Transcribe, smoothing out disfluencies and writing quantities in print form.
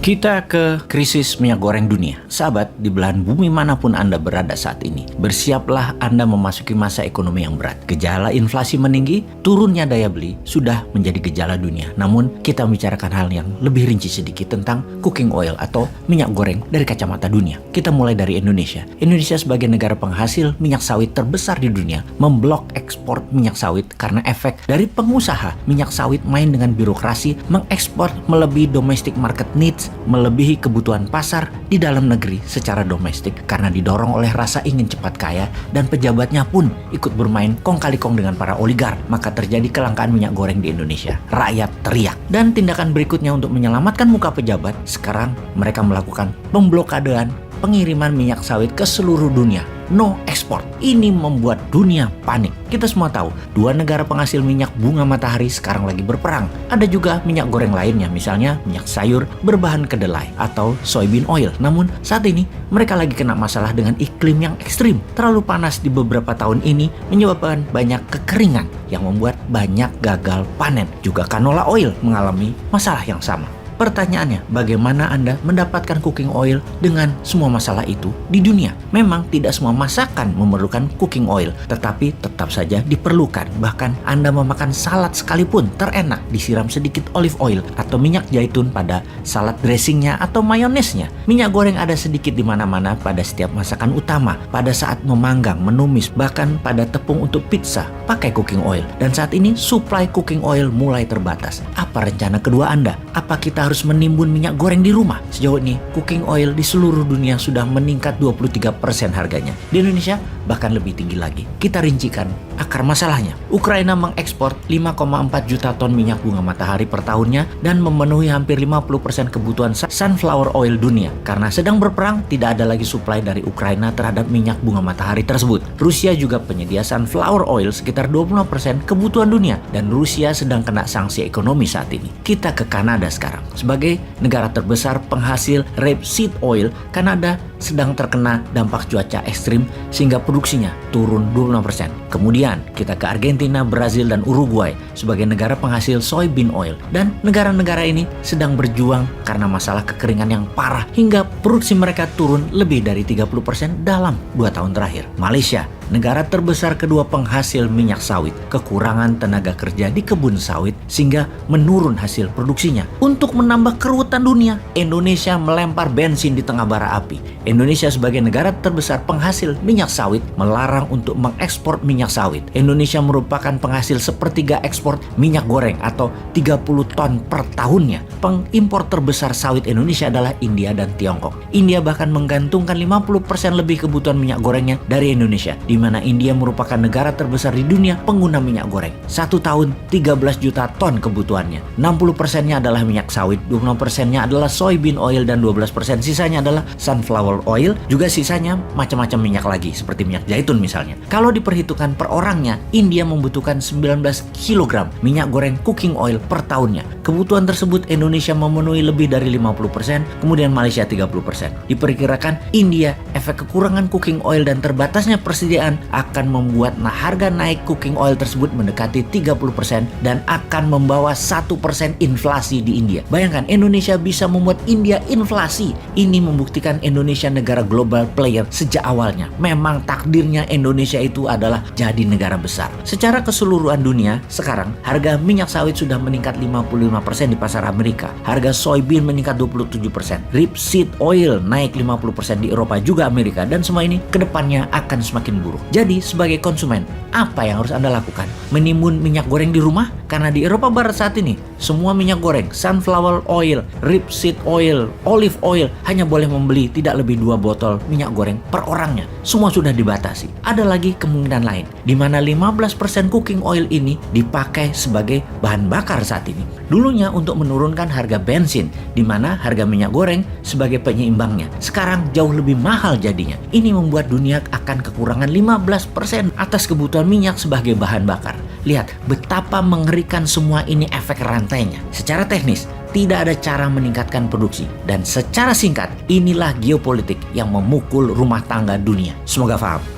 Kita ke krisis minyak goreng dunia. Sahabat, di belahan bumi manapun Anda berada saat ini, bersiaplah Anda memasuki masa ekonomi yang berat. Gejala inflasi meninggi, turunnya daya beli sudah menjadi gejala dunia. Namun, kita membicarakan hal yang lebih rinci sedikit tentang cooking oil atau minyak goreng dari kacamata dunia. Kita mulai dari Indonesia. Indonesia sebagai negara penghasil minyak sawit terbesar di dunia, memblok ekspor minyak sawit karena efek dari pengusaha minyak sawit main dengan birokrasi, mengekspor melebihi domestic market needs, melebihi kebutuhan pasar di dalam negeri secara domestik karena didorong oleh rasa ingin cepat kaya, dan pejabatnya pun ikut bermain kong kali kong dengan para oligark. Maka terjadi kelangkaan minyak goreng di Indonesia. Rakyat teriak. Dan tindakan berikutnya untuk menyelamatkan muka pejabat, sekarang mereka melakukan pemblokadean pengiriman minyak sawit ke seluruh dunia. No ekspor. Ini membuat dunia panik. Kita semua tahu, dua negara penghasil minyak bunga matahari sekarang lagi berperang. Ada juga minyak goreng lainnya, misalnya minyak sayur berbahan kedelai atau soybean oil. Namun saat ini mereka lagi kena masalah dengan iklim yang ekstrim. Terlalu panas di beberapa tahun ini menyebabkan banyak kekeringan yang membuat banyak gagal panen. Juga canola oil mengalami masalah yang sama. Pertanyaannya, bagaimana Anda mendapatkan cooking oil dengan semua masalah itu di dunia? Memang tidak semua masakan memerlukan cooking oil, tetapi tetap saja diperlukan. Bahkan Anda memakan salad sekalipun terenak disiram sedikit olive oil atau minyak zaitun pada salad dressingnya atau mayonesnya. Minyak goreng ada sedikit di mana-mana pada setiap masakan utama, pada saat memanggang, menumis, bahkan pada tepung untuk pizza pakai cooking oil. Dan saat ini supply cooking oil mulai terbatas. Apa rencana kedua Anda? Apa kita harus menimbun minyak goreng di rumah? Sejauh ini, cooking oil di seluruh dunia sudah meningkat 23% harganya. Di Indonesia, bahkan lebih tinggi lagi. Kita rincikan akar masalahnya. Ukraina mengekspor 5,4 juta ton minyak bunga matahari per tahunnya dan memenuhi hampir 50% kebutuhan sunflower oil dunia. Karena sedang berperang, tidak ada lagi suplai dari Ukraina terhadap minyak bunga matahari tersebut. Rusia juga penyedia sunflower oil sekitar 25% kebutuhan dunia, dan Rusia sedang kena sanksi ekonomi saat ini. Kita ke Kanada sekarang. Sebagai negara terbesar penghasil rapeseed oil, Kanada sedang terkena dampak cuaca ekstrim sehingga produksinya turun 26%. Kemudian kita ke Argentina, Brazil, dan Uruguay sebagai negara penghasil soybean oil. Dan negara-negara ini sedang berjuang karena masalah kekeringan yang parah hingga produksi mereka turun lebih dari 30% dalam 2 tahun terakhir. Malaysia, negara terbesar kedua penghasil minyak sawit, kekurangan tenaga kerja di kebun sawit sehingga menurun hasil produksinya. Untuk menambah keruwetan dunia, Indonesia melempar bensin di tengah bara api. Indonesia sebagai negara terbesar penghasil minyak sawit melarang untuk mengekspor minyak sawit. Indonesia merupakan penghasil sepertiga ekspor minyak goreng atau 30 ton per tahunnya. Pengimpor terbesar sawit Indonesia adalah India dan Tiongkok. India bahkan menggantungkan 50% lebih kebutuhan minyak gorengnya dari Indonesia, di mana India merupakan negara terbesar di dunia pengguna minyak goreng. 1 tahun 13 juta ton kebutuhannya. 60%-nya adalah minyak sawit, 20%-nya adalah soybean oil, dan 12% sisanya adalah sunflower oil. Juga sisanya macam-macam minyak lagi seperti minyak zaitun misalnya. Kalau diperhitungkan per orangnya, India membutuhkan 19 kg minyak goreng cooking oil per tahunnya. Kebutuhan tersebut Indonesia memenuhi lebih dari 50%, kemudian Malaysia 30%. Diperkirakan India efek kekurangan cooking oil dan terbatasnya persediaan akan membuat harga naik cooking oil tersebut mendekati 30% dan akan membawa 1% inflasi di India. Bayangkan Indonesia bisa membuat India inflasi. Ini membuktikan Indonesia negara global player sejak awalnya. Memang takdirnya Indonesia itu adalah jadi negara besar. Secara keseluruhan dunia, sekarang harga minyak sawit sudah meningkat 55% di pasar Amerika. Harga soybean meningkat 27%. Rapeseed oil naik 50% di Eropa juga Amerika, dan semua ini kedepannya akan semakin buruk. Jadi sebagai konsumen, apa yang harus Anda lakukan? Menimbun minyak goreng di rumah? Karena di Eropa Barat saat ini, semua minyak goreng, sunflower oil, rapeseed oil, olive oil hanya boleh membeli tidak lebih 2 botol minyak goreng per orangnya. Semua sudah dibatasi. Ada lagi kemungkinan lain, di mana 15% cooking oil ini dipakai sebagai bahan bakar saat ini. Dulunya untuk menurunkan harga bensin, di mana harga minyak goreng sebagai penyeimbangnya. Sekarang jauh lebih mahal jadinya. Ini membuat dunia akan kekurangan 15% atas kebutuhan minyak sebagai bahan bakar. Lihat betapa mengerikan semua ini efek rantainya. Secara teknis, tidak ada cara meningkatkan produksi. Dan secara singkat, inilah geopolitik yang memukul rumah tangga dunia. Semoga paham.